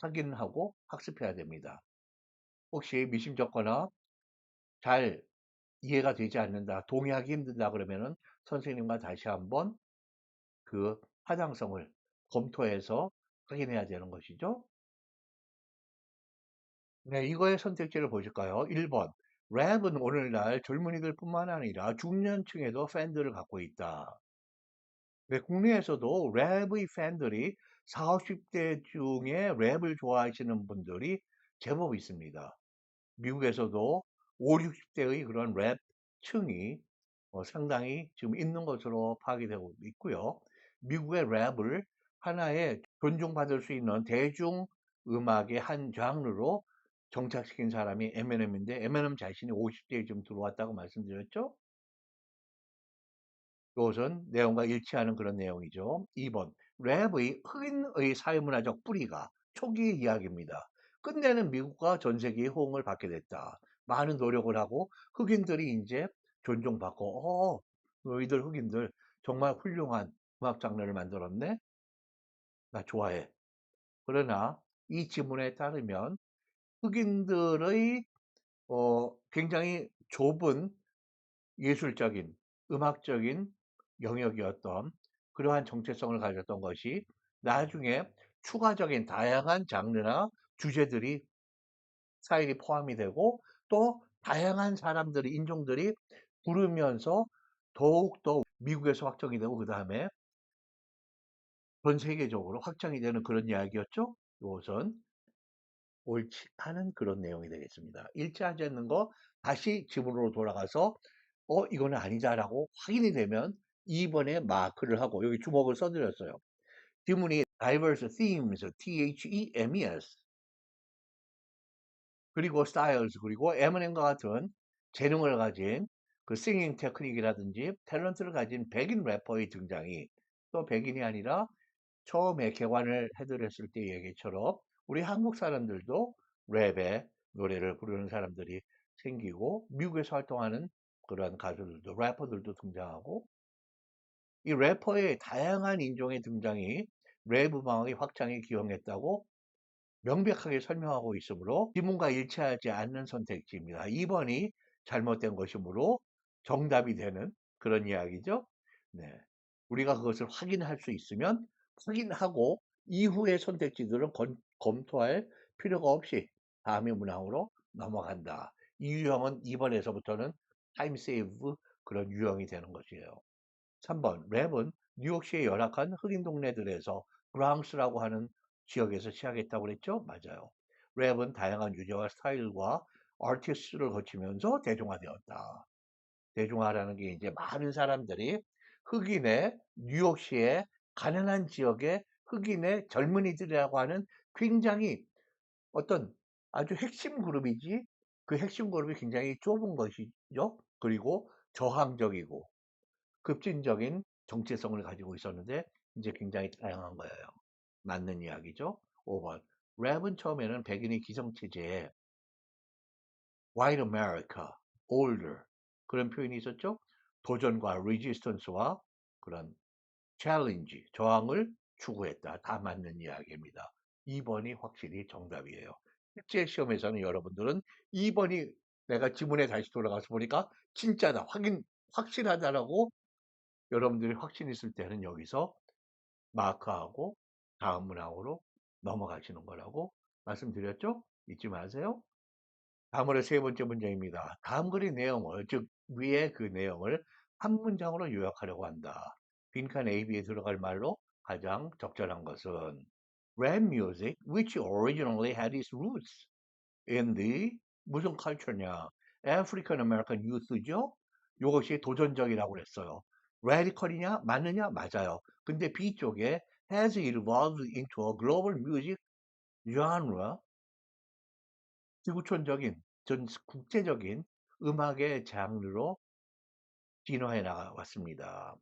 확인하고 학습해야 됩니다. 혹시 미심쩍거나 잘 이해가 되지 않는다, 동의하기 힘든다 그러면은 선생님과 다시 한번 그 타당성을 검토해서 확인해야 되는 것이죠. 네, 이거의 선택지를 보실까요? 1번. 랩은 오늘날 젊은이들뿐만 아니라 중년층에도 팬들을 갖고 있다. 네, 국내에서도 랩의 팬들이 40, 50대 중에 랩을 좋아하시는 분들이 제법 있습니다. 미국에서도 5, 60대의 그런 랩층이 상당히 지금 있는 것으로 파악이 되고 있고요. 미국의 랩을 하나의 존중받을 수 있는 대중 음악의 한 장르로 정착시킨 사람이 에미넴인데 에미넴 자신이 50대에 좀 들어왔다고 말씀드렸죠. 이것은 내용과 일치하는 그런 내용이죠. 2번, 랩의 흑인의 사회문화적 뿌리가 초기의 이야기입니다. 끝내는 미국과 전 세계의 호응을 받게 됐다. 많은 노력을 하고 흑인들이 이제 존중받고, 너희들 흑인들 정말 훌륭한 음악 장르를 만들었네? 나 좋아해. 그러나 이 지문에 따르면 흑인들의 굉장히 좁은 예술적인, 음악적인 영역이었던 그러한 정체성을 가졌던 것이 나중에 추가적인 다양한 장르나 주제들이 스타일이 포함이 되고 또 다양한 사람들이, 인종들이 부르면서 더욱더 미국에서 확정이 되고 그 다음에 전 세계적으로 확장이 되는 그런 이야기였죠. 이것은 옳지 않은 그런 내용이 되겠습니다. 일치하지 않는 거 다시 지문으로 돌아가서 이거는 아니다라고 확인이 되면 2번에 마크를 하고 여기 주먹을 써드렸어요. 지문이 diverse themes, themes, 그리고 styles, 그리고 에미넴과 같은 재능을 가진 그 싱잉 테크닉이라든지 탤런트를 가진 백인 래퍼의 등장이 또 백인이 아니라 처음에 개관을 해드렸을 때 얘기처럼 우리 한국 사람들도 랩에 노래를 부르는 사람들이 생기고 미국에서 활동하는 그런 가수들도 래퍼들도 등장하고 이 래퍼의 다양한 인종의 등장이 랩 음악의 확장에 기여했다고 명백하게 설명하고 있으므로 지문과 일치하지 않는 선택지입니다. 2번이 잘못된 것이므로 정답이 되는 그런 이야기죠. 네. 우리가 그것을 확인할 수 있으면 확인하고 이후의 선택지들은 검토할 필요가 없이 다음의 문항으로 넘어간다. 이 유형은 이번에서부터는 타임 세이브 그런 유형이 되는 것이에요. 3번 랩은 뉴욕시의 열악한 흑인 동네들에서 브랑스라고 하는 지역에서 시작했다고 그랬죠? 맞아요. 랩은 다양한 유저와 스타일과 아티스트를 거치면서 대중화되었다. 대중화라는 게 이제 많은 사람들이 흑인의 뉴욕시의 가난한 지역의 흑인의 젊은이들이라고 하는 굉장히 어떤 아주 핵심 그룹이지 그 핵심 그룹이 굉장히 좁은 것이죠. 그리고 저항적이고 급진적인 정체성을 가지고 있었는데 이제 굉장히 다양한 거예요. 맞는 이야기죠. 5번. 랩은 처음에는 백인의 기성체제에 White America, Older 그런 표현이 있었죠. 도전과 Resistance와 그런 Challenge, 저항을 추구했다. 다 맞는 이야기입니다. 2번이 확실히 정답이에요. 실제 시험에서는 여러분들은 2번이 내가 지문에 다시 돌아가서 보니까 진짜다, 확실하다라고 여러분들이 확신 있을 때는 여기서 마크하고 다음 문항으로 넘어가시는 거라고 말씀드렸죠? 잊지 마세요. 다음으로 세 번째 문제입니다. 다음 글의 내용을, 즉 위의 그 내용을 한 문장으로 요약하려고 한다. 빈칸 A, B에 들어갈 말로 가장 적절한 것은 rap music, which originally had its roots in the 무슨 culture냐? African American Youth죠? 이것이 도전적이라고 그랬어요. radical이냐? 맞느냐? 맞아요. 근데 B 쪽에 has evolved into a global music genre, 지구촌적인, 전 국제적인 음악의 장르로 진화해 나왔습니다.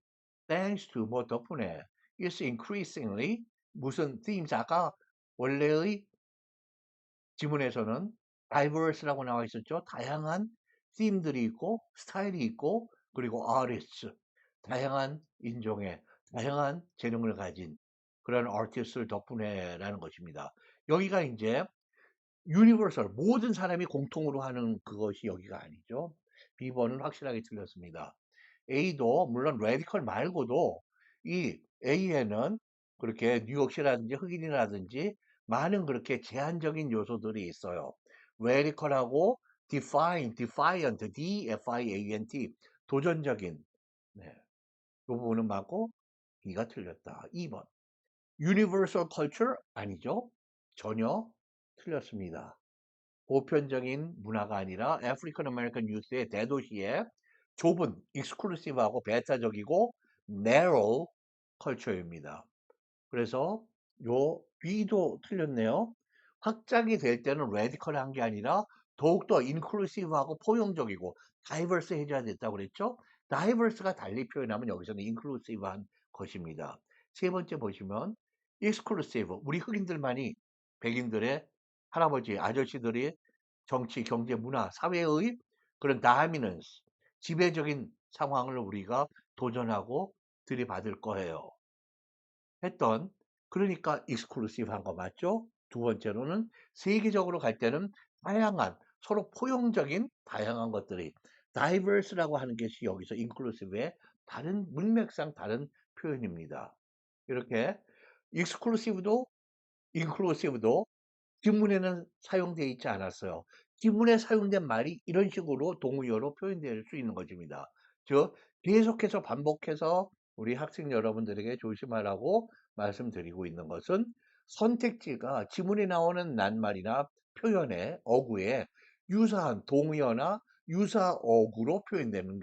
Thanks to 뭐 덕분에 is increasingly 무슨 themes 아까 원래의 지문에서는 diverse라고 나와 있었죠. 다양한 theme들이 있고 스타일이 있고 그리고 artists 다양한 인종의 다양한 재능을 가진 그런 아티스트를 덕분에라는 것입니다. 여기가 이제 유니버설 모든 사람이 공통으로 하는 그것이 여기가 아니죠. B번은 확실하게 틀렸습니다. A도 물론 레디컬 말고도 이 A에는 그렇게 뉴욕시라든지 흑인이라든지 많은 그렇게 제한적인 요소들이 있어요. 레디컬하고 defiant, D-F-I-A-N-T 도전적인 네, 그 부분은 맞고 B가 틀렸다. 2번 Universal culture 아니죠? 전혀 틀렸습니다. 보편적인 문화가 아니라 아프리칸 아메리칸 유스의 대도시의 좁은 익스클루시브하고 배타적이고 narrow 컬처입니다. 그래서 요 B도 틀렸네요. 확장이 될 때는 레디컬한 게 아니라 더욱더 인클루시브하고 포용적이고 다이버스 해줘야 됐다고 그랬죠? 다이버스가 달리 표현하면 여기서는 인클루시브한 것입니다. 세 번째 보시면 익스클루시브 우리 흑인들만이 백인들의 할아버지 아저씨들이 정치, 경제, 문화, 사회의 그런 다미넌스 지배적인 상황을 우리가 도전하고 들이받을 거예요. 했던 그러니까 익스클루시브한 거 맞죠? 두 번째로는 세계적으로 갈 때는 다양한 서로 포용적인 다양한 것들이 diverse라고 하는 것이 여기서 inclusive의 다른 문맥상 다른 표현입니다. 이렇게 exclusive도 inclusive도 지문에는 사용되어 있지 않았어요. 지문에 사용된 말이 이런 식으로 동의어로 표현될 수 있는 것입니다. 즉 계속해서 반복해서 우리 학생 여러분들에게 조심하라고 말씀드리고 있는 것은 선택지가 지문에 나오는 낱말이나 표현의 어구에 유사한 동의어나 유사 어구로 표현되는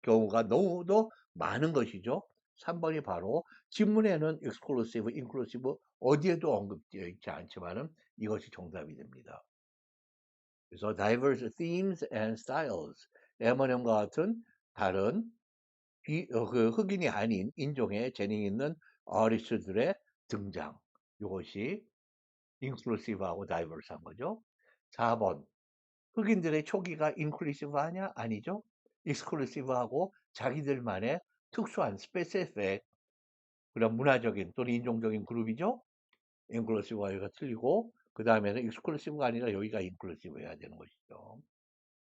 경우가 너무도 많은 것이죠. 3번이 바로 지문에는 exclusive, inclusive 어디에도 언급되어 있지 않지만은 이것이 정답이 됩니다. 그래서 diverse themes and styles, M&M과 같은 다른 그 흑인이 아닌 인종의 재능 있는 어리스들의 등장. 이것이 inclusive하고 diverse한 거죠. 4번 흑인들의 초기가 inclusive하냐? 아니죠. exclusive하고 자기들만의 특수한 specific 그런 문화적인 또는 인종적인 그룹이죠. inclusive가 여기가 틀리고 그 다음에는 exclusive가 아니라 여기가 inclusive 해야 되는 것이죠.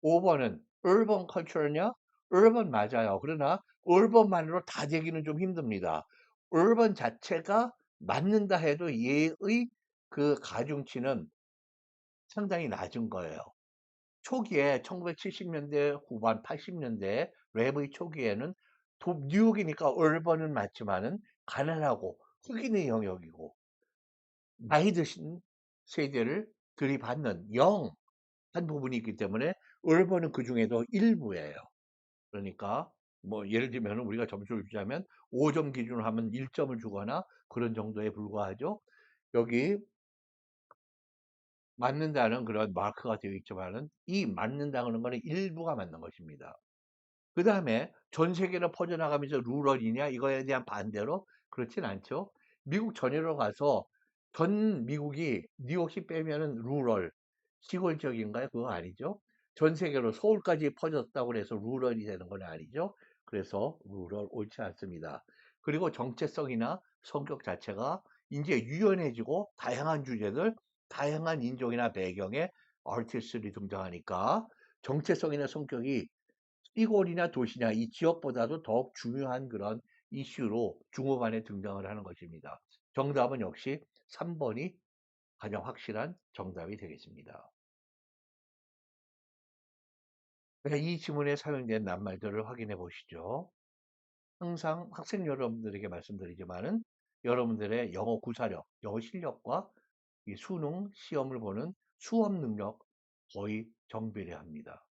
5번은 urban culture냐? urban 맞아요. 그러나 urban만으로 다 되기는 좀 힘듭니다. urban 자체가 맞는다 해도 얘의 그 가중치는 상당히 낮은 거예요. 초기에 1970년대 후반 80년대 랩의 초기에는 뉴욕이니까 urban은 맞지만은 가난하고 흑인의 영역이고 나이 드신 세대를 들이받는 영한 부분이 있기 때문에 urban은 그중에도 일부예요. 그러니까 뭐 예를 들면 우리가 점수를 주자면 5점 기준으로 하면 1점을 주거나 그런 정도에 불과하죠. 여기 맞는다는 그런 마크가 되어 있지만은 이 맞는다는 거는 일부가 맞는 것입니다. 그 다음에 전 세계로 퍼져나가면서 루럴이냐 이거에 대한 반대로 그렇진 않죠. 미국 전역으로 가서 전 미국이 뉴욕시 빼면은 루럴 시골적인가요? 그거 아니죠. 전 세계로 서울까지 퍼졌다고 해서 루럴이 되는 건 아니죠. 그래서 루럴 옳지 않습니다. 그리고 정체성이나 성격 자체가 이제 유연해지고 다양한 주제들, 다양한 인종이나 배경의 아티스트들이 등장하니까 정체성이나 성격이 시골이나 도시냐 이 지역보다도 더욱 중요한 그런 이슈로 중후반에 등장을 하는 것입니다. 정답은 역시 3번이 가장 확실한 정답이 되겠습니다. 네, 이 지문에 사용된 낱말들을 확인해 보시죠. 항상 학생 여러분들에게 말씀드리지만은 여러분들의 영어 구사력, 영어 실력과 이 수능 시험을 보는 수업 능력 거의 정비례합니다.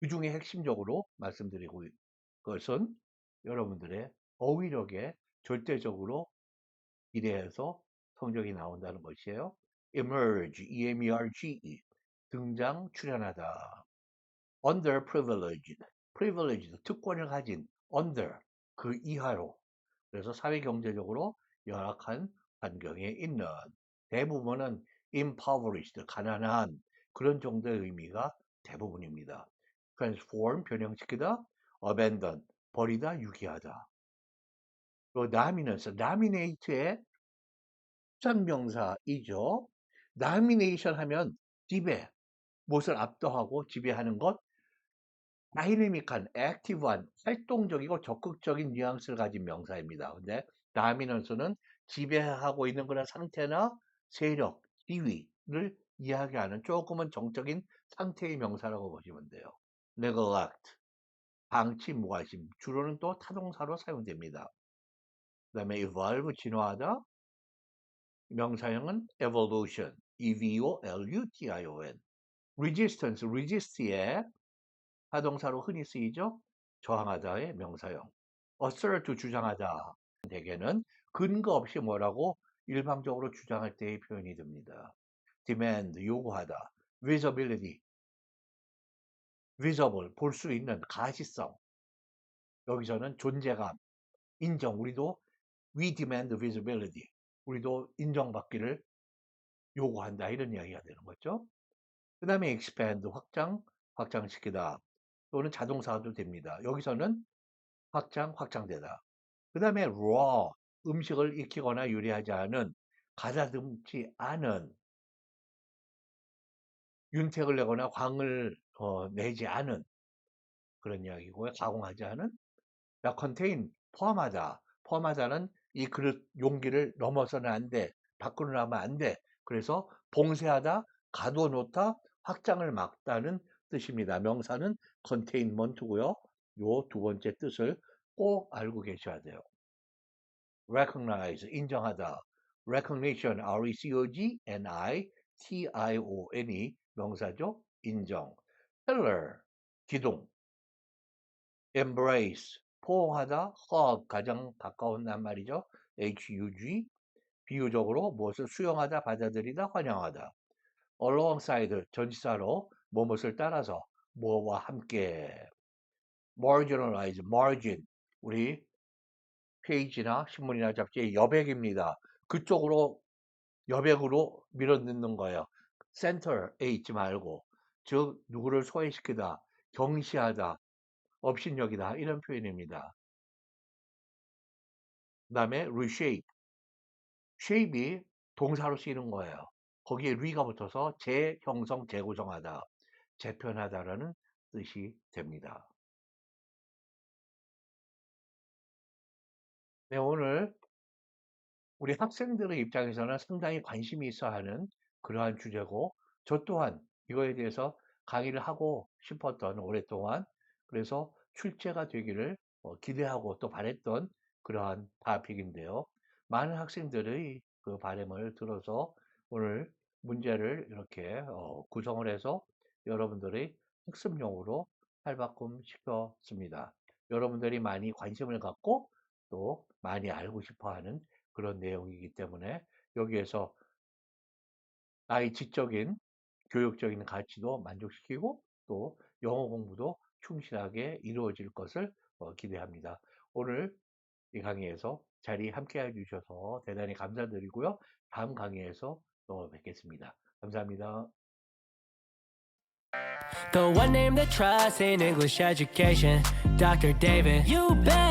그 중에 핵심적으로 말씀드리고 것은 여러분들의 어휘력에 절대적으로 비례해서 성적이 나온다는 것이에요. emerge, E-M-E-R-G-E, 등장, 출현하다. underprivileged, privileged, 특권을 가진, under, 그 이하로. 그래서 사회경제적으로 열악한 환경에 있는 대부분은 impoverished, 가난한 그런 정도의 의미가 대부분입니다. transform, 변형시키다, abandon, 버리다, 유기하다. 또 dominance, dominate의 수상명사이죠. domination 하면 지배, 무엇을 압도하고 지배하는 것, 다이내믹한, 액티브한, 활동적이고 적극적인 뉘앙스를 가진 명사입니다. 근데 다미넌스는 지배하고 있는 그런 상태나 세력, 지위를 이야기하는 조금은 정적인 상태의 명사라고 보시면 돼요. neglect, 방치, 무관심, 주로는 또 타동사로 사용됩니다. 그 다음에 evolve, 진화하다, 명사형은 evolution, E-V-O-L-U-T-I-O-N, resistance, resist의 타동사로 흔히 쓰이죠. 저항하다의 명사형. assert 주장하다. 대개는 근거 없이 뭐라고 일방적으로 주장할 때의 표현이 됩니다. demand 요구하다. visibility visible 볼 수 있는 가시성. 여기서는 존재감, 인정. 우리도 we demand visibility. 우리도 인정받기를 요구한다. 이런 이야기가 되는 거죠. 그 다음에 expand 확장, 확장시키다. 또는 자동사도 됩니다. 여기서는 확장되다. 그 다음에 raw, 음식을 익히거나 요리하지 않은, 가다듬지 않은, 윤택을 내거나 광을 내지 않은 그런 이야기고요. 가공하지 않은. 자, contain, 포함하다. 포함하다는 이 그릇 용기를 넘어서는 안 돼. 밖으로 나면 안 돼. 그래서 봉쇄하다, 가둬놓다, 확장을 막다는 뜻입니다. 명사는 containment고요. 요 두 번째 뜻을 꼭 알고 계셔야 돼요. recognize, 인정하다. recognition, R-E-C-O-G-N-I-T-I-O-N-E, 명사죠. 인정. pillar, 기둥. embrace, 포옹하다. hug, 가장 가까운 낱말이죠. hug, 비유적으로 무엇을 수용하다, 받아들이다, 환영하다. alongside, 전치사로 무엇을 따라서, 뭐와 함께. marginalize, margin, 우리 페이지나 신문이나 잡지의 여백입니다. 그쪽으로 여백으로 밀어넣는 거예요. 센터에 있지 말고, 즉 누구를 소외시키다, 경시하다, 업신여기다 이런 표현입니다. 그 다음에 reshape, shape이 동사로 쓰이는 거예요. 거기에 re가 붙어서 재형성, 재구성하다, 재편하다라는 뜻이 됩니다. 네, 오늘 우리 학생들의 입장에서는 상당히 관심이 있어 하는 그러한 주제고, 저 또한 이거에 대해서 강의를 하고 싶었던 오랫동안, 그래서 출제가 되기를 기대하고 또 바랬던 그러한 토픽인데요. 많은 학생들의 그 바람을 들어서 오늘 문제를 이렇게 구성을 해서 여러분들의 학습용으로 탈바꿈 시켰습니다. 여러분들이 많이 관심을 갖고 또 많이 알고 싶어 하는 그런 내용이기 때문에 여기에서 나의 지적인 교육적인 가치도 만족시키고 또 영어 공부도 충실하게 이루어질 것을 기대합니다. 오늘 이 강의에서 자리 함께 해주셔서 대단히 감사드리고요. 다음 강의에서 또 뵙겠습니다. 감사합니다. The one name that trusts in English education, Dr. David. You bet.